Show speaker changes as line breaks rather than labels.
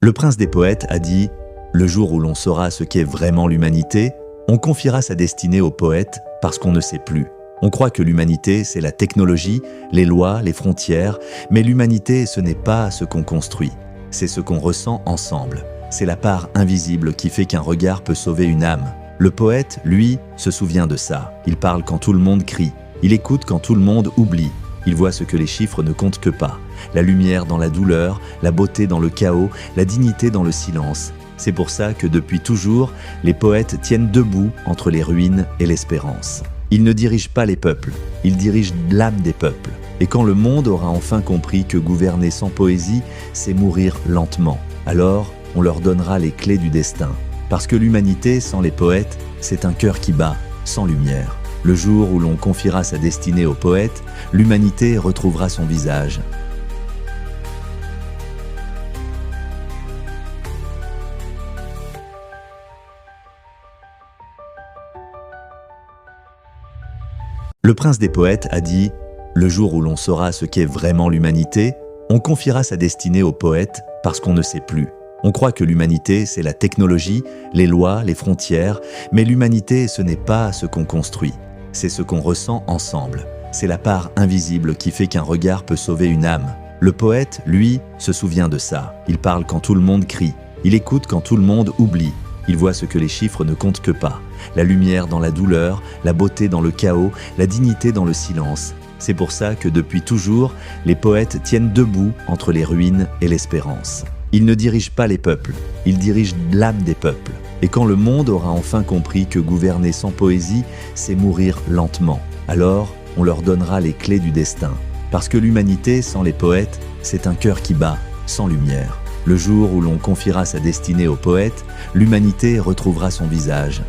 Le prince des poètes a dit « Le jour où l'on saura ce qu'est vraiment l'humanité, on confiera sa destinée aux poètes parce qu'on ne sait plus. On croit que l'humanité, c'est la technologie, les lois, les frontières, mais l'humanité, ce n'est pas ce qu'on construit, c'est ce qu'on ressent ensemble. C'est la part invisible qui fait qu'un regard peut sauver une âme. Le poète, lui, se souvient de ça. Il parle quand tout le monde crie. Il écoute quand tout le monde oublie. Il voit ce que les chiffres ne comptent que pas. La lumière dans la douleur, la beauté dans le chaos, la dignité dans le silence. C'est pour ça que depuis toujours, les poètes tiennent debout entre les ruines et l'espérance. Ils ne dirigent pas les peuples, ils dirigent l'âme des peuples. Et quand le monde aura enfin compris que gouverner sans poésie, c'est mourir lentement, alors on leur donnera les clés du destin. Parce que l'humanité, sans les poètes, c'est un cœur qui bat, sans lumière. Le jour où l'on confiera sa destinée aux poètes, l'humanité retrouvera son visage. Le prince des poètes a dit « Le jour où l'on saura ce qu'est vraiment l'humanité, on confiera sa destinée aux poètes parce qu'on ne sait plus. On croit que l'humanité, c'est la technologie, les lois, les frontières, mais l'humanité, ce n'est pas ce qu'on construit, c'est ce qu'on ressent ensemble. C'est la part invisible qui fait qu'un regard peut sauver une âme. Le poète, lui, se souvient de ça. Il parle quand tout le monde crie. Il écoute quand tout le monde oublie. Il voit ce que les chiffres ne comptent que pas. La lumière dans la douleur, la beauté dans le chaos, la dignité dans le silence. C'est pour ça que depuis toujours, les poètes tiennent debout entre les ruines et l'espérance. Ils ne dirigent pas les peuples, ils dirigent l'âme des peuples. Et quand le monde aura enfin compris que gouverner sans poésie, c'est mourir lentement, alors on leur donnera les clés du destin. Parce que l'humanité, sans les poètes, c'est un cœur qui bat, sans lumière. Le jour où l'on confiera sa destinée aux poètes, l'humanité retrouvera son visage.